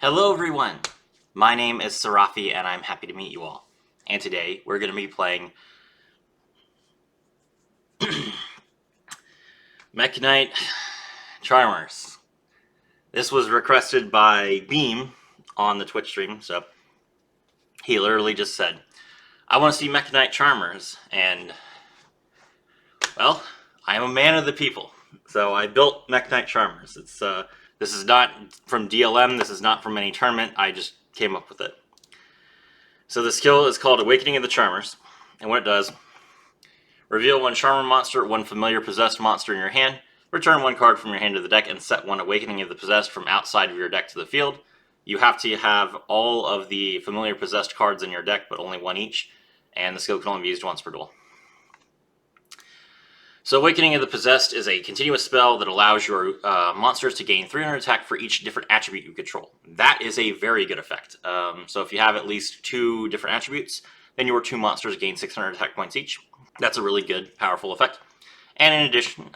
Hello everyone! My name is Sarafi and I'm happy to meet you all. And today we're going to be playing Mekk-Knight Charmers. This was requested by Beam on the Twitch stream, so he literally just said, I want to see Mekk-Knight Charmers, and, well, I am a man of the people. So I built Mekk-Knight Charmers. This is not from DLM, this is not from any tournament, I just came up with it. So the skill is called Awakening of the Charmers, and what it does, reveal one Charmer monster, one familiar possessed monster in your hand, return one card from your hand to the deck, and set one Awakening of the Possessed from outside of your deck to the field. You have to have all of the familiar possessed cards in your deck, but only one each, and the skill can only be used once per duel. So Awakening of the Possessed is a continuous spell that allows your monsters to gain 300 attack for each different attribute you control. That is a very good effect. So if you have at least 2 different attributes, then your 2 monsters gain 600 attack points each. That's a really good, powerful effect. And in addition,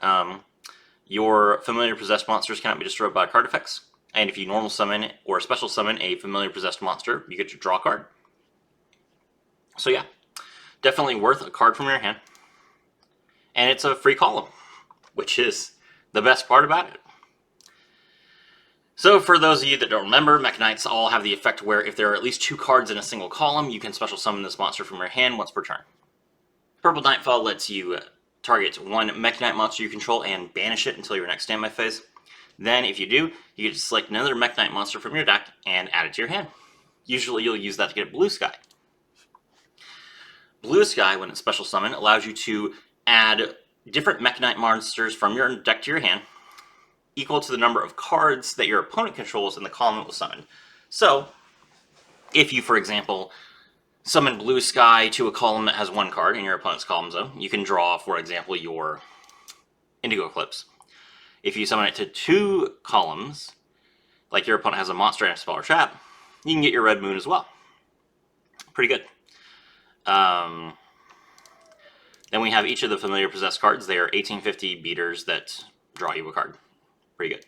your familiar possessed monsters cannot be destroyed by card effects. And if you normal summon or special summon a familiar possessed monster, you get to draw a card. So yeah, definitely worth a card from your hand. And it's a free column, which is the best part about it. So for those of you that don't remember, Mekk-Knights all have the effect where if there are at least 2 cards in a single column, you can special summon this monster from your hand once per turn. Purple Nightfall lets you target one Mekk-Knight monster you control and banish it until your next standby phase. Then if you do, you get to select another Mekk-Knight monster from your deck and add it to your hand. Usually you'll use that to get Blue Sky. Blue Sky, when it's special summon, allows you to add different Mekk-Knight monsters from your deck to your hand, equal to the number of cards that your opponent controls in the column it was summoned. So, if you, for example, summon Blue Sky to a column that has 1 card in your opponent's column zone, you can draw, for example, your Indigo Eclipse. If you summon it to 2 columns, like your opponent has a monster and a spell or trap, you can get your Red Moon as well. Pretty good. Then we have each of the familiar possessed cards. They are 1850 beaters that draw you a card. Pretty good.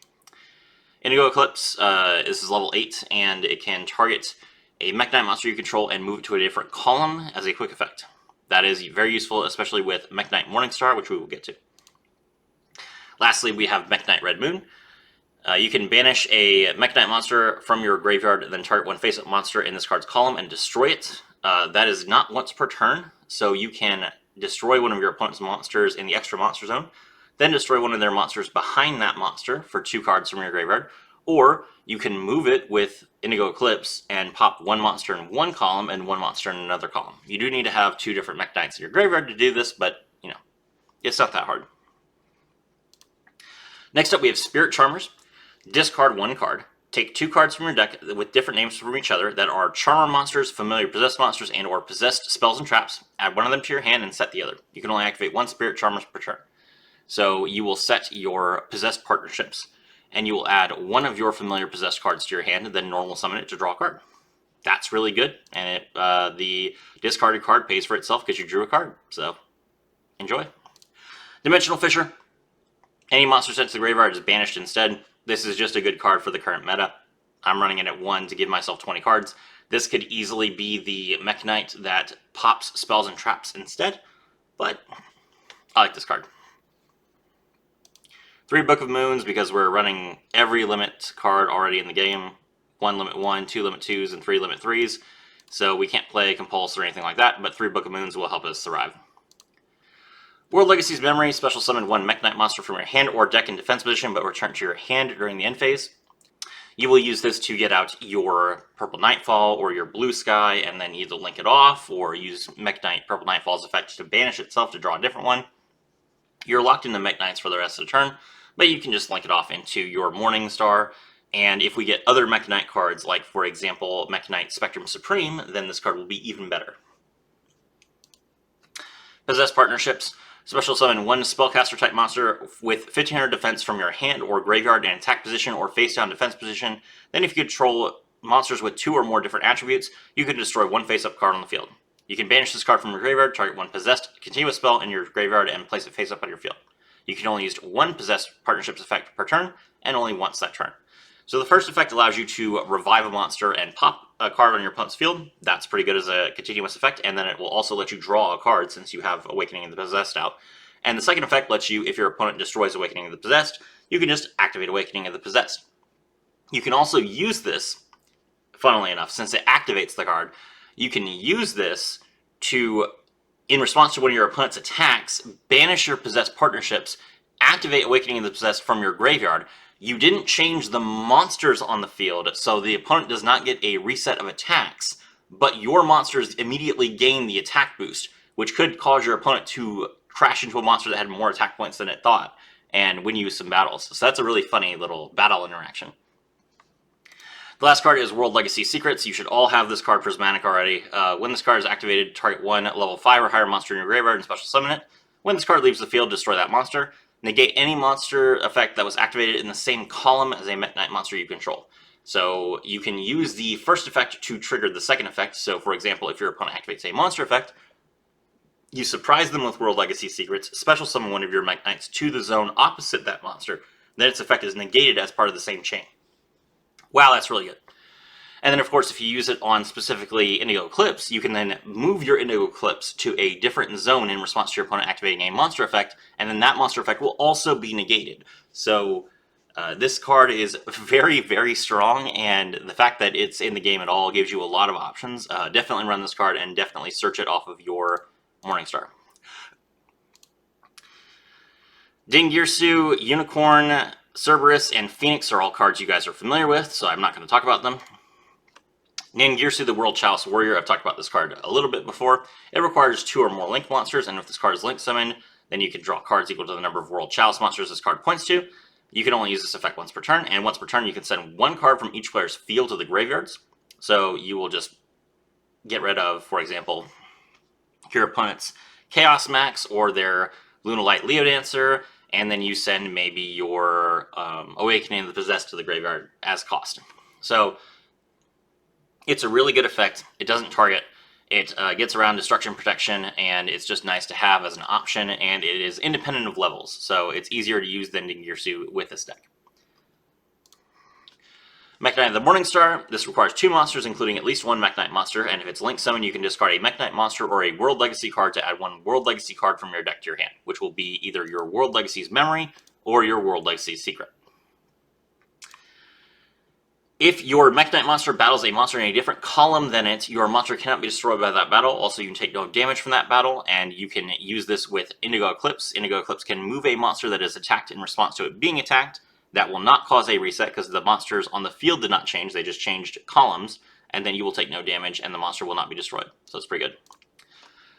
Indigo Eclipse, this is level 8, and it can target a Mekk-Knight monster you control and move it to a different column as a quick effect. That is very useful, especially with Mekk-Knight Morningstar, which we will get to. Lastly, we have Mekk-Knight Red Moon. You can banish a Mekk-Knight monster from your graveyard, then target one face-up monster in this card's column and destroy it. That is not once per turn, so you can destroy one of your opponent's monsters in the extra monster zone, then destroy one of their monsters behind that monster for 2 cards from your graveyard, or you can move it with Indigo Eclipse and pop 1 monster in one column and 1 monster in another column. You do need to have 2 different Mekk-Knights in your graveyard to do this, but, you know, it's not that hard. Next up, we have Spirit Charmers. Discard 1 card. Take 2 cards from your deck with different names from each other that are Charmer monsters, familiar possessed monsters, and or possessed spells and traps. Add one of them to your hand and set the other. You can only activate 1 Spirit Charmers per turn. So you will set your possessed partnerships, and you will add 1 of your familiar possessed cards to your hand, and then normal summon it to draw a card. That's really good, and the discarded card pays for itself because you drew a card. So enjoy. Dimensional Fisher. Any monster sent to the graveyard is banished instead. This is just a good card for the current meta. I'm running it at 1 to give myself 20 cards. This could easily be the Mekk-Knight that pops spells and traps instead, but I like this card. 3 Book of Moons, because we're running every limit card already in the game. 1 limit 1, 2 limit 2s, and 3 limit 3s. So we can't play Compulse or anything like that, but 3 Book of Moons will help us survive. World Legacy's Memory, special summon 1 Mekk-Knight monster from your hand or deck in defense position, but return to your hand during the end phase. You will use this to get out your Purple Nightfall or your Blue Sky, and then either link it off, or use Mekk-Knight Purple Nightfall's effect to banish itself to draw a different one. You're locked into Mekk-Knights for the rest of the turn, but you can just link it off into your Morningstar, and if we get other Mekk-Knight cards, like for example Mekk-Knight Spectrum Supreme, then this card will be even better. Possessed Partnerships. Special summon 1 spellcaster type monster with 1500 defense from your hand or graveyard in attack position or face down defense position. Then if you control monsters with 2 or more different attributes, you can destroy 1 face-up card on the field. You can banish this card from your graveyard, target 1 possessed continuous spell in your graveyard, and place it face-up on your field. You can only use 1 possessed partnerships effect per turn, and only once that turn. So the first effect allows you to revive a monster and pop a card on your opponent's field. That's pretty good as a continuous effect, and then it will also let you draw a card since you have Awakening of the Possessed out. And the second effect lets you, if your opponent destroys Awakening of the Possessed, you can just activate Awakening of the Possessed. You can also use this, funnily enough, since it activates the card, you can use this to, in response to one of your opponent's attacks, banish your Possessed partnerships, activate Awakening of the Possessed from your graveyard. You didn't change the monsters on the field, so the opponent does not get a reset of attacks, but your monsters immediately gain the attack boost, which could cause your opponent to crash into a monster that had more attack points than it thought, and win you some battles. So that's a really funny little battle interaction. The last card is World Legacy Secrets. You should all have this card Prismatic already. When this card is activated, target one level 5 or higher monster in your graveyard and special summon it. When this card leaves the field, destroy that monster. Negate any monster effect that was activated in the same column as a Mekk-Knight monster you control. So you can use the first effect to trigger the second effect. So for example, if your opponent activates a monster effect, you surprise them with World Legacy Secrets, special summon one of your Mekk-Knights to the zone opposite that monster, then its effect is negated as part of the same chain. Wow, that's really good. And then, of course, if you use it on specifically Indigo Eclipse, you can then move your Indigo Eclipse to a different zone in response to your opponent activating a monster effect, and then that monster effect will also be negated. So this card is very, very strong, and the fact that it's in the game at all gives you a lot of options. Definitely run this card, and definitely search it off of your Morningstar. Dingirsu, Unicorn, Cerberus, and Phoenix are all cards you guys are familiar with, so I'm not going to talk about them. Ningirsu, the World Chalice Warrior, I've talked about this card a little bit before. It requires 2 or more link monsters, and if this card is link summoned, then you can draw cards equal to the number of World Chalice monsters this card points to. You can only use this effect once per turn, and once per turn you can send 1 card from each player's field to the graveyards. So you will just get rid of, for example, your opponent's Chaos Max or their Lunalight Leo Dancer, and then you send maybe your Awakening of the Possessed to the graveyard as cost. So it's a really good effect. It doesn't target. It gets around destruction protection, and it's just nice to have as an option, and it is independent of levels, so it's easier to use than Dingirsu with this deck. Mekk-Knight of the Morningstar. This requires 2 monsters, including at least 1 Mekk-Knight monster, and if it's link summoned, you can discard a Mekk-Knight monster or a World Legacy card to add 1 World Legacy card from your deck to your hand, which will be either your World Legacy's Memory or your World Legacy's Secret. If your Mekk-Knight monster battles a monster in a different column than it, your monster cannot be destroyed by that battle. Also, you can take no damage from that battle, and you can use this with Indigo Eclipse. Indigo Eclipse can move a monster that is attacked in response to it being attacked. That will not cause a reset because the monsters on the field did not change. They just changed columns, and then you will take no damage, and the monster will not be destroyed. So it's pretty good.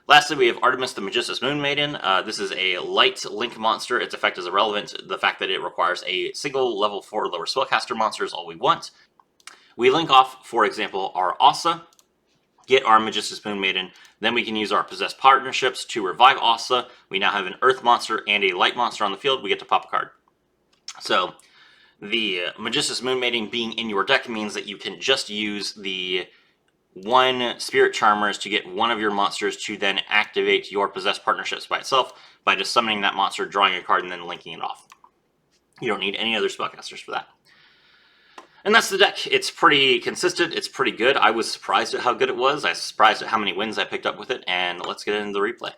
Lastly, we have Artemis the Magistus Moon Maiden. This is a light link monster. Its effect is irrelevant. The fact that it requires a single level 4 or lower spellcaster monster is all we want. We link off, for example, our Asa, get our Magistus Moon Maiden, then we can use our Possessed Partnerships to revive Asa. We now have an Earth monster and a Light monster on the field. We get to pop a card. So the Magistus Moon Maiden being in your deck means that you can just use the 1 Spirit Charmers to get 1 of your monsters to then activate your Possessed Partnerships by itself by just summoning that monster, drawing a card, and then linking it off. You don't need any other spellcasters for that. And that's the deck. It's pretty consistent. It's pretty good. I was surprised at how good it was. I was surprised at how many wins I picked up with it. And let's get into the replay.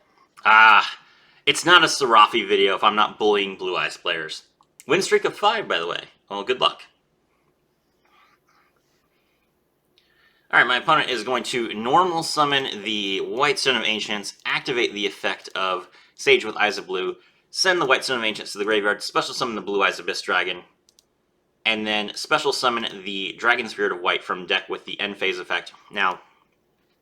It's not a Serafi video if I'm not bullying Blue Eyes players. Win streak of 5, by the way. Well, good luck. Alright, my opponent is going to normal summon the White Stone of Ancients, activate the effect of Sage with Eyes of Blue, send the White Stone of Ancients to the graveyard, special summon the Blue Eyes Abyss Dragon, and then special summon the Dragon Spirit of White from deck with the end phase effect. Now,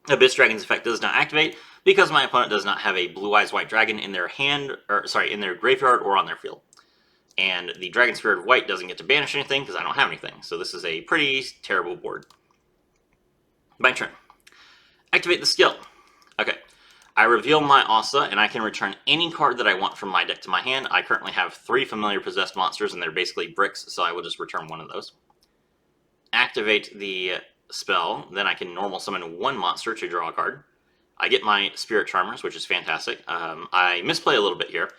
Abyss Dragon's effect does not activate because my opponent does not have a Blue Eyes White Dragon in their in their graveyard or on their field. And the Dragon Spirit of White doesn't get to banish anything because I don't have anything. So this is a pretty terrible board. My turn. Activate the skill. Okay. I reveal my Asa, and I can return any card that I want from my deck to my hand. I currently have 3 familiar possessed monsters, and they're basically bricks, so I will just return 1 of those. Activate the spell, then I can normal summon 1 monster to draw a card. I get my Spirit Charmers, which is fantastic. I misplay a little bit here.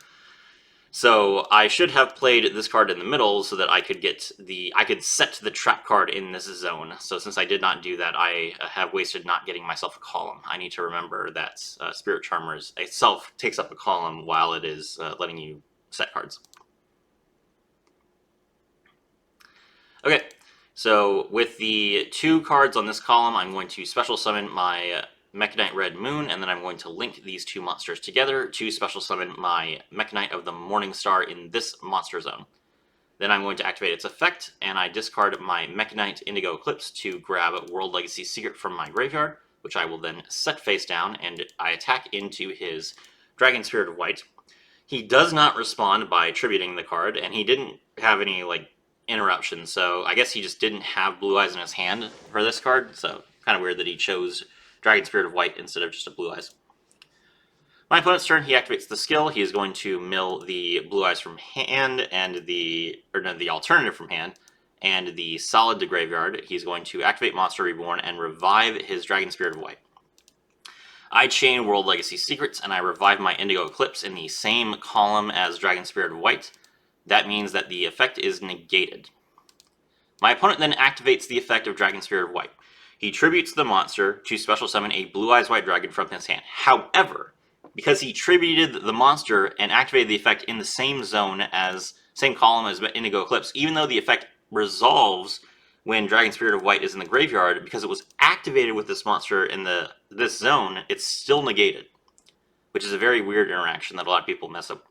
So I should have played this card in the middle so that I could set the trap card in this zone. So since I did not do that, I have wasted not getting myself a column. I need to remember that Spirit Charmers itself takes up a column while it is letting you set cards. Okay, so with the 2 cards on this column, I'm going to special summon my Mekk-Knight Red Moon, and then I'm going to link these 2 monsters together to special summon my Mekk-Knight of the Morning Star in this monster zone. Then I'm going to activate its effect, and I discard my Mekk-Knight Indigo Eclipse to grab World Legacy Secret from my graveyard, which I will then set face down, and I attack into his Dragon Spirit of White. He does not respond by tributing the card, and he didn't have any, interruption, so I guess he just didn't have Blue Eyes in his hand for this card, so kind of weird that he chose Dragon Spirit of White instead of just a Blue Eyes. My opponent's turn, he activates the skill. He is going to mill the Blue Eyes from hand and the alternative from hand and the solid to graveyard. He's going to activate Monster Reborn and revive his Dragon Spirit of White. I chain World Legacy Secrets and I revive my Indigo Eclipse in the same column as Dragon Spirit of White. That means that the effect is negated. My opponent then activates the effect of Dragon Spirit of White. He tributes the monster to special summon a Blue Eyes White Dragon from his hand. However, because he tributed the monster and activated the effect in the same column as Indigo Eclipse, even though the effect resolves when Dragon Spirit of White is in the graveyard, because it was activated with this monster in this zone, it's still negated, which is a very weird interaction that a lot of people mess up.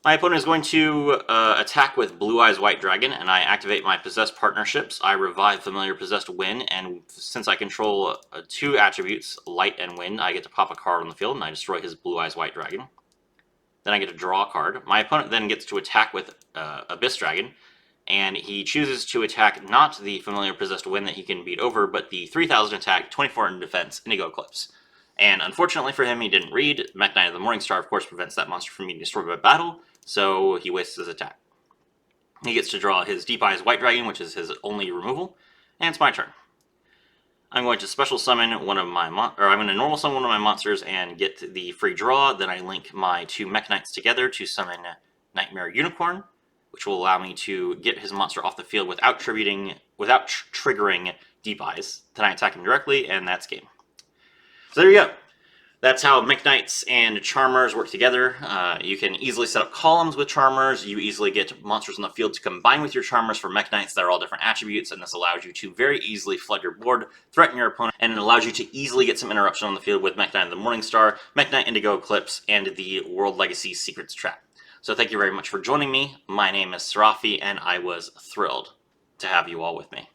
My opponent is going to attack with Blue Eyes White Dragon, and I activate my Possessed Partnerships. I revive Familiar Possessed Wind, and since I control 2 attributes, Light and Wind, I get to pop a card on the field, and I destroy his Blue Eyes White Dragon. Then I get to draw a card. My opponent then gets to attack with Abyss Dragon, and he chooses to attack not the Familiar Possessed Wind that he can beat over, but the 3000 attack, 24 in defense, Indigo Eclipse. And unfortunately for him, he didn't read. Mekk-Knight of the Morning Star, of course, prevents that monster from being destroyed by battle, so he wastes his attack. He gets to draw his Deep Eyes White Dragon, which is his only removal, and it's my turn. I'm going to special summon I'm going to normal summon one of my monsters and get the free draw. Then I link my 2 Mekk-Knights together to summon Nightmare Unicorn, which will allow me to get his monster off the field without triggering Deep Eyes. Then I attack him directly, and that's game. So there you go. That's how Mekk-Knights and Charmers work together. You can easily set up columns with Charmers. You easily get monsters on the field to combine with your Charmers for Mekk-Knights that are all different attributes, and this allows you to very easily flood your board, threaten your opponent, and it allows you to easily get some interruption on the field with Mekk-Knight of the Morning Star, Mekk-Knight Indigo Eclipse, and the World Legacy Secrets Trap. So thank you very much for joining me. My name is Serafi, and I was thrilled to have you all with me.